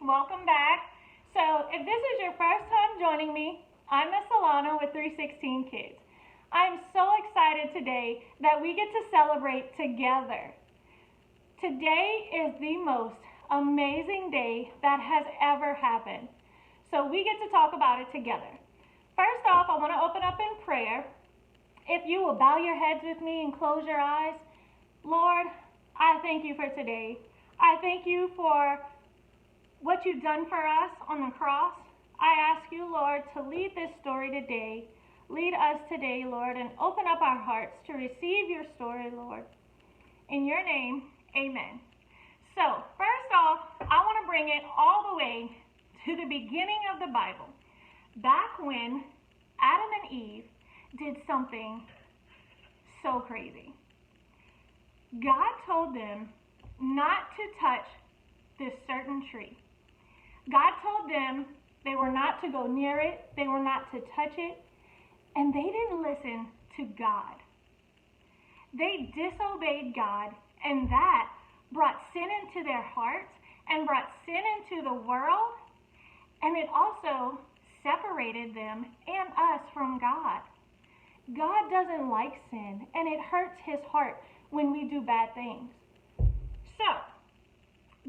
Welcome back. So if this is your first time joining me, I'm Miss Alana with 316-Kidz. I'm so excited today that we get to celebrate together. Today is the most amazing day that has ever happened. So we get to talk about it together. First off, I want to open up in prayer. If you will bow your heads with me and close your eyes. Lord, I thank you for today. I thank you for what you've done for us on the cross. I ask you, Lord, to lead this story today. Lead us today, Lord, and open up our hearts to receive your story, Lord. In your name, amen. So, first off, I want to bring it all the way to the beginning of the Bible. Back when Adam and Eve did something so crazy. God told them not to touch this certain tree. God told them they were not to go near it, they were not to touch it, and they didn't listen to God. They disobeyed God, and that brought sin into their hearts and brought sin into the world, and it also separated them and us from God. God doesn't like sin, and it hurts his heart when we do bad things. So,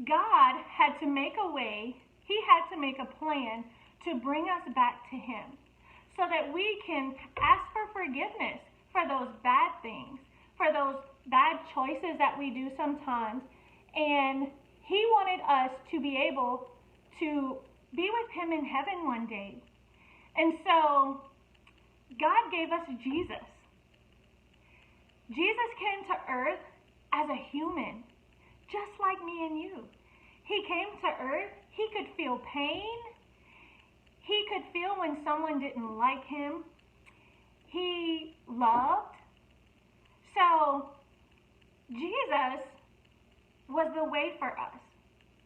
God had to make a way, he had to make a plan to bring us back to him so that we can ask for forgiveness for those bad things, for those bad choices that we do sometimes. And he wanted us to be able to be with him in heaven one day. And so God gave us Jesus. Jesus came to earth as a human, just like me and you. He came to earth. He could feel pain. He could feel when someone didn't like him. He loved. So Jesus was the way for us.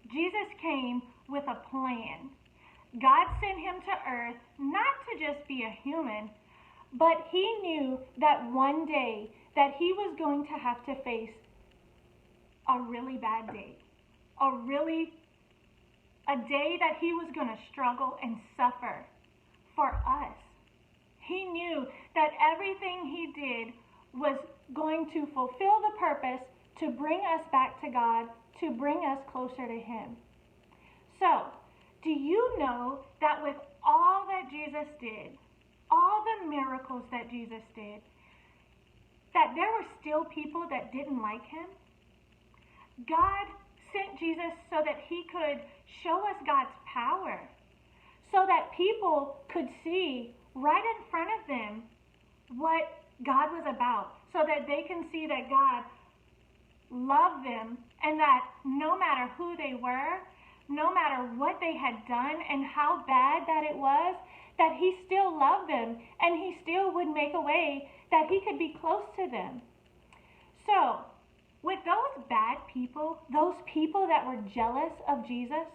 Jesus came with a plan. God sent him to earth not to just be a human, but he knew that one day that he was going to have to face a really bad day. A day that he was going to struggle and suffer for us. He knew that everything he did was going to fulfill the purpose to bring us back to God, to bring us closer to him. So, do you know that with all that Jesus did, all the miracles that Jesus did, that there were still people that didn't like him? God sent Jesus so that he could show us God's power, so that people could see right in front of them what God was about, so that they can see that God loved them and that no matter who they were, no matter what they had done and how bad that it was, that he still loved them and he still would make a way that he could be close to them. So, with those bad people, those people that were jealous of Jesus,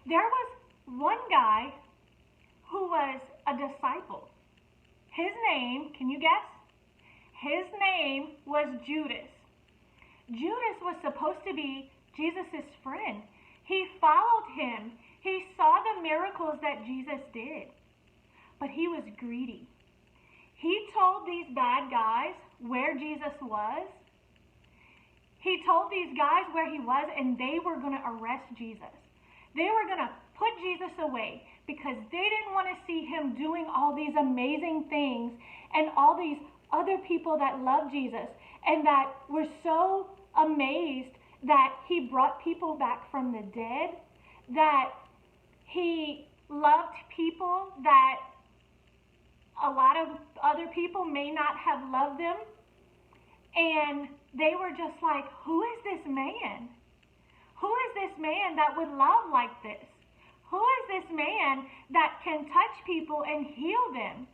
there was one guy who was a disciple. His name, can you guess? His name was Judas. Judas was supposed to be Jesus' friend. He followed him. He saw the miracles that Jesus did. But he was greedy. He told these bad guys where Jesus was. He told these guys where he was, and they were going to arrest Jesus. They were going to put Jesus away because they didn't want to see him doing all these amazing things and all these other people that loved Jesus and that were so amazed that he brought people back from the dead, that he loved people that a lot of other people may not have loved them. And they were just like, who is this man? Who is this man that would love like this? Who is this man that can touch people and heal them?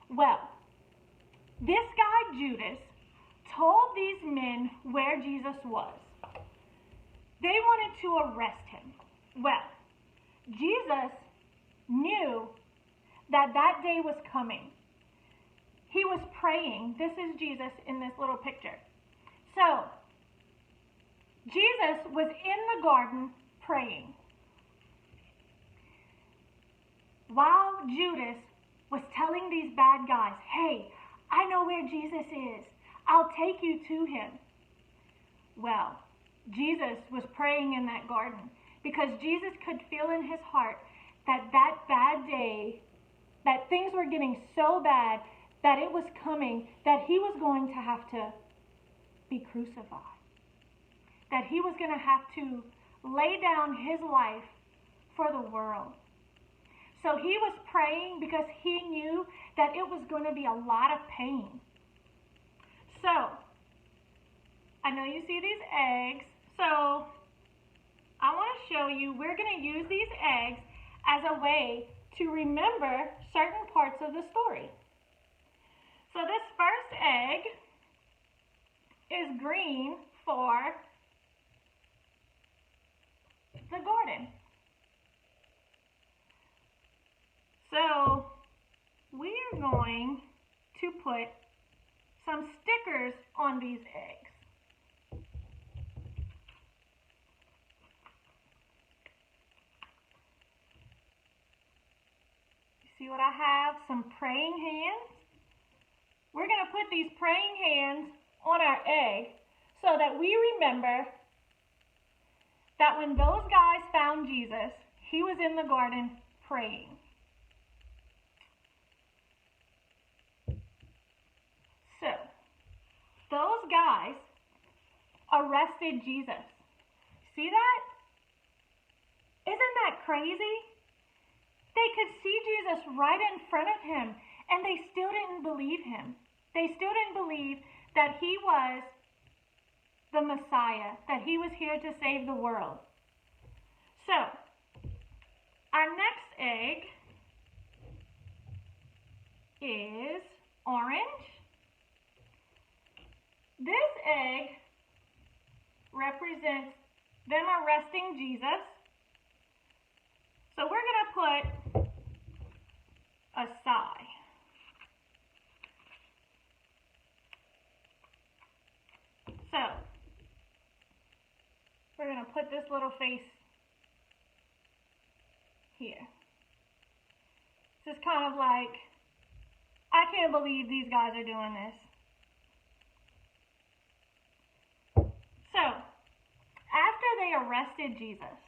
Well, this guy Judas told these men where Jesus was. They wanted to arrest him. Well, Jesus knew that that day was coming. He was praying. This is Jesus in this little picture. So, Jesus was in the garden praying. while Judas was telling these bad guys, hey, I know where Jesus is. I'll take you to him. Well, Jesus was praying in that garden because Jesus could feel in his heart that bad day, that things were getting so bad that it was coming, that he was going to have to be crucified, that he was going to have to lay down his life for the world. So he was praying because he knew that it was going to be a lot of pain. So, I know you see these eggs, so I want to show you, we're going to use these eggs as a way to remember certain parts of the story. So this first egg is green for the garden. So we are going to put some stickers on these eggs. You see what I have? Some praying hands. We're going to put these praying hands on our egg so that we remember that when those guys found Jesus, he was in the garden praying. So, those guys arrested Jesus. See that? Isn't that crazy? They could see Jesus right in front of him, and they still didn't believe him. They still didn't believe that he was the Messiah, that he was here to save the world. So, our next egg is orange. This egg represents them arresting Jesus. So we're going to put a sigh. So we're going to put this little face here. This is kind of like, I can't believe these guys are doing this. So, after they arrested Jesus,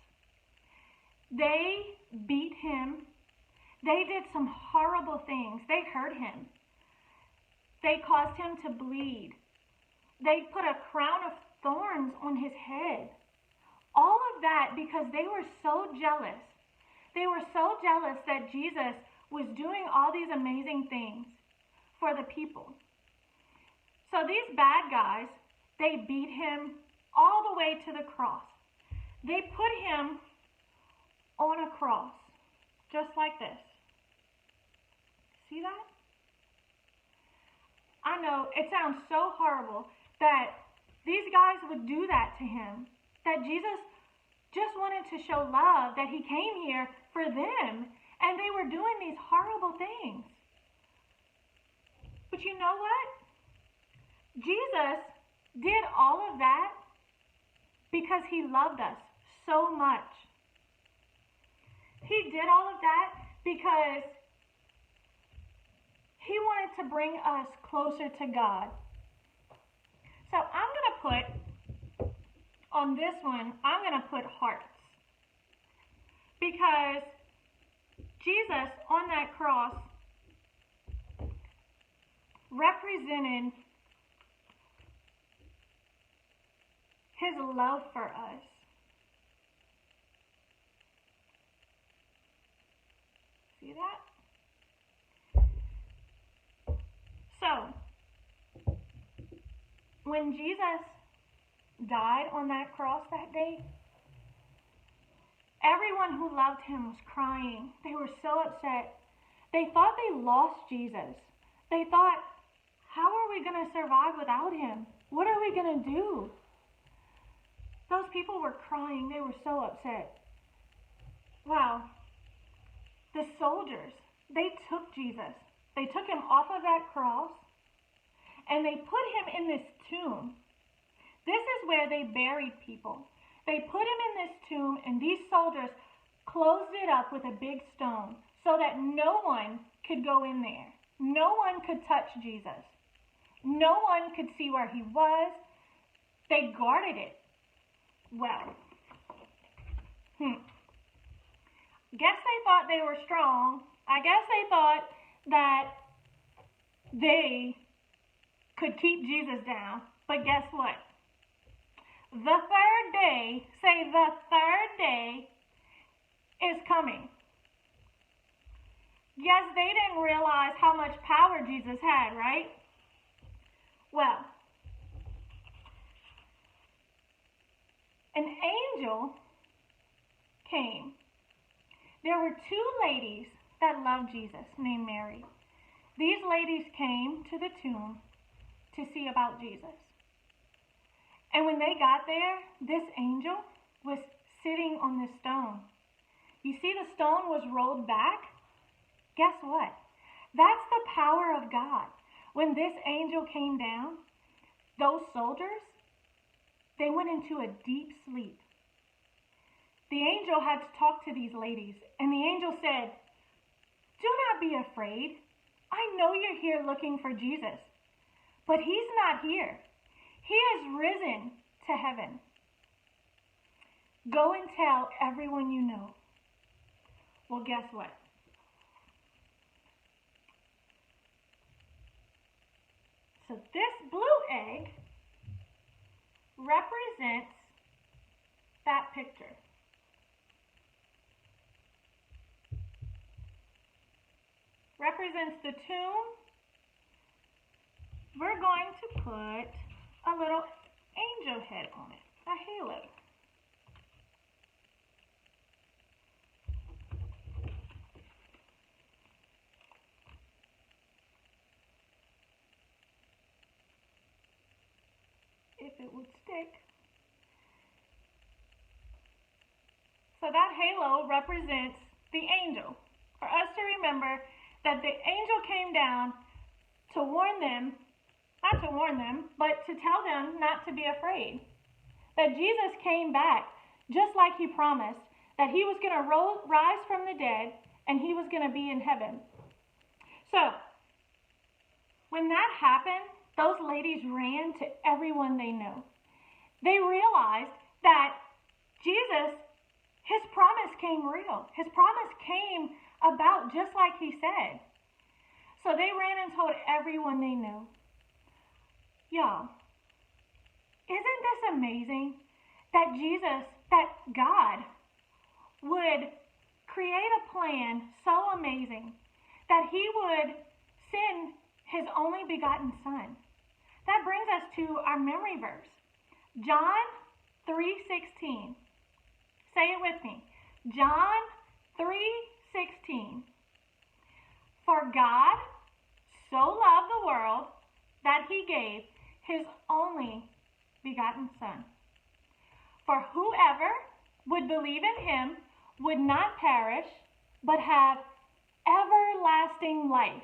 they beat him. They did some horrible things. They hurt him. They caused him to bleed. They put a crown of thorns on his head. All of that because they were so jealous. They were so jealous that Jesus was doing all these amazing things for the people. So these bad guys, they beat him all the way to the cross. They put him on a cross, just like this. See that? I know it sounds so horrible that these guys would do that to him, that Jesus just wanted to show love, that he came here for them, and they were doing these horrible things. But you know what? Jesus did all of that because he loved us so much. He did all of that because he wanted to bring us closer to God. So I'm going to put, on this one, I'm going to put hearts. Because Jesus on that cross represented his love for us. See that? So, when Jesus died on that cross that day, everyone who loved him was crying. They were so upset. They thought they lost Jesus. They thought, how are we going to survive without him? What are we going to do? Those people were crying. They were so upset. Wow. The soldiers, they took Jesus. They took him off of that cross and they put him in this tomb. This is where they buried people. They put him in this tomb and these soldiers closed it up with a big stone so that no one could go in there. No one could touch Jesus. No one could see where he was. They guarded it well. Guess they thought they were strong. I guess they thought that they could keep Jesus down. But guess what? The third day, say the third day is coming. Yes, they didn't realize how much power Jesus had, right? Well, an angel came. There were two ladies that loved Jesus named Mary. These ladies came to the tomb to see about Jesus. And when they got there, this angel was sitting on the stone. You see, the stone was rolled back. Guess what? That's the power of God. When this angel came down, those soldiers, they went into a deep sleep. The angel had to talk to these ladies, and the angel said, "Do not be afraid. I know you're here looking for Jesus, but he's not here. He is risen to heaven. Go and tell everyone you know." Well, guess what? So this blue egg represents that picture. Represents the tomb. We're going to put a little angel head on it, a halo. If it would stick. So that halo represents the angel. For us to remember that the angel came down to warn them, not to warn them, but to tell them not to be afraid. That Jesus came back just like he promised, that he was going to rise from the dead and he was going to be in heaven. So, when that happened, those ladies ran to everyone they knew. They realized that Jesus, his promise came real. His promise came about just like he said. So they ran and told everyone they knew. Y'all, isn't this amazing that Jesus, that God would create a plan so amazing that he would send his only begotten son? That brings us to our memory verse, John 3:16. Say it with me. John 3:16. For God so loved the world that he gave his only begotten son. For whoever would believe in him would not perish, but have everlasting life.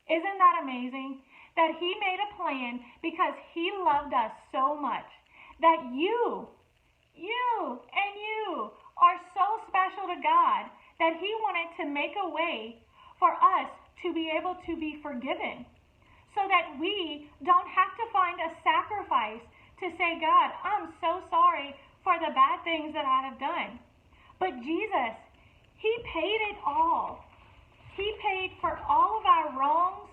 Isn't that amazing? That he made a plan because he loved us so much. That you are so special to God that he wanted to make a way for us to be able to be forgiven. So that we don't have to find a sacrifice to say, God, I'm so sorry for the bad things that I have done. But Jesus, he paid it all. He paid for all of our wrongs,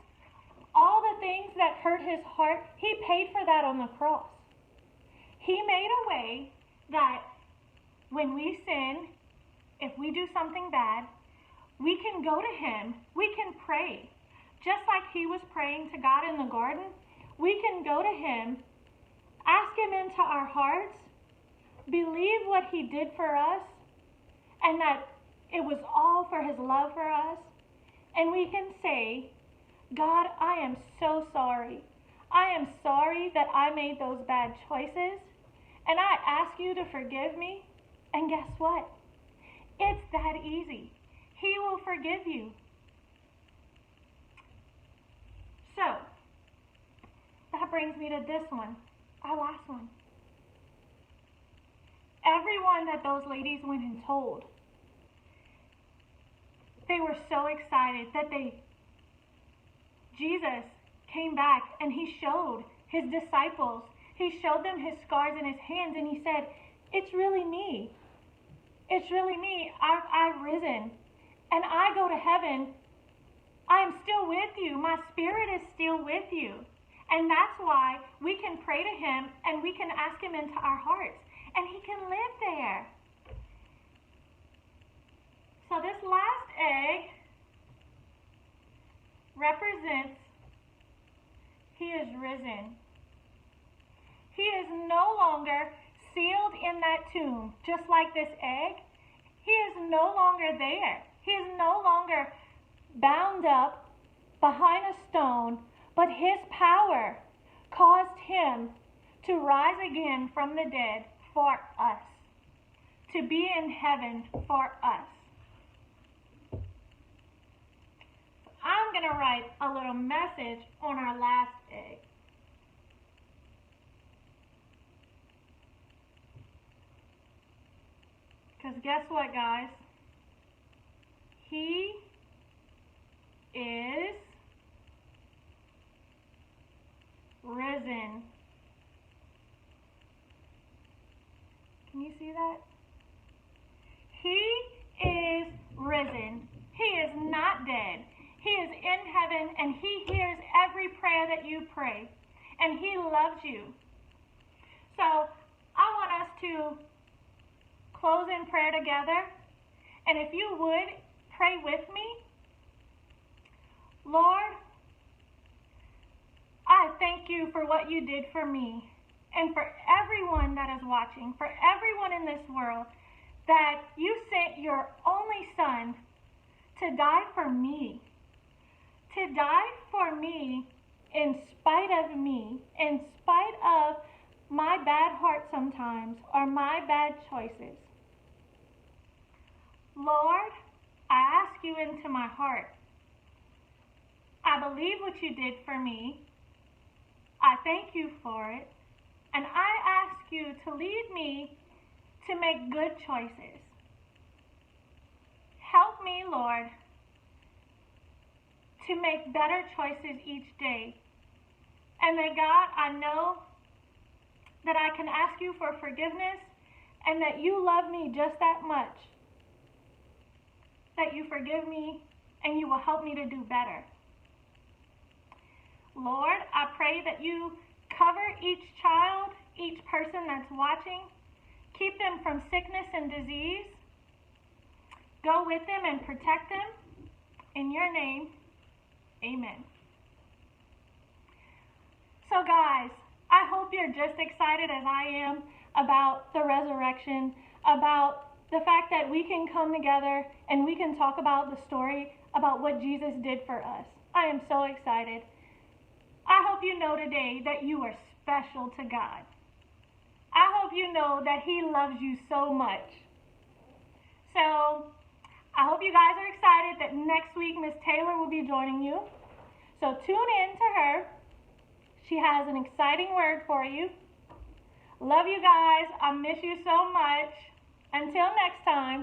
all the things that hurt his heart. He paid for that on the cross. He made a way that when we sin, if we do something bad, we can go to him. We can pray. Just like he was praying to God in the garden, we can go to him, ask him into our hearts, believe what he did for us, and that it was all for his love for us. And we can say, God, I am so sorry. I am sorry that I made those bad choices. And I ask you to forgive me. And guess what? It's that easy. He will forgive you. So, that brings me to this one, our last one. Everyone that those ladies went and told, They were so excited that Jesus came back and he showed his disciples, he showed them his scars in his hands, and he said, it's really me. It's really me. I've risen and I go to heaven. I am still with you. My spirit is still with you. And that's why we can pray to him and we can ask him into our hearts and he can live there. So this last egg represents he is risen. He is no longer sealed in that tomb, just like this egg. He is no longer there. He is no longer bound up behind a stone, but his power caused him to rise again from the dead for us, to be in heaven for us. I'm going to write a little message on our last egg. Because guess what, guys? He is risen. Can you see that? He is risen. He is not dead. He is in heaven and he hears every prayer that you pray. And he loves you. So I want us to close in prayer together. And if you would, pray with me. Lord, I thank you for what you did for me and for everyone that is watching, for everyone in this world, that you sent your only son to die for me, in spite of me, in spite of my bad heart sometimes or my bad choices. Lord, I ask you into my heart. I believe what you did for me. I thank you for it. And I ask you to lead me to make good choices. Help me, Lord, to make better choices each day. And that, God, I know that I can ask you for forgiveness and that you love me just that much, that you forgive me and you will help me to do better. Lord, I pray that you cover each child, each person that's watching. Keep them from sickness and disease. Go with them and protect them. In your name, amen. So guys, I hope you're just excited as I am about the resurrection, about the fact that we can come together and we can talk about the story about what Jesus did for us. I am so excited. I hope you know today that you are special to God. I hope you know that he loves you so much. So I hope you guys are excited that next week Miss Taylor will be joining you. So tune in to her. She has an exciting word for you. Love you guys. I miss you so much. Until next time.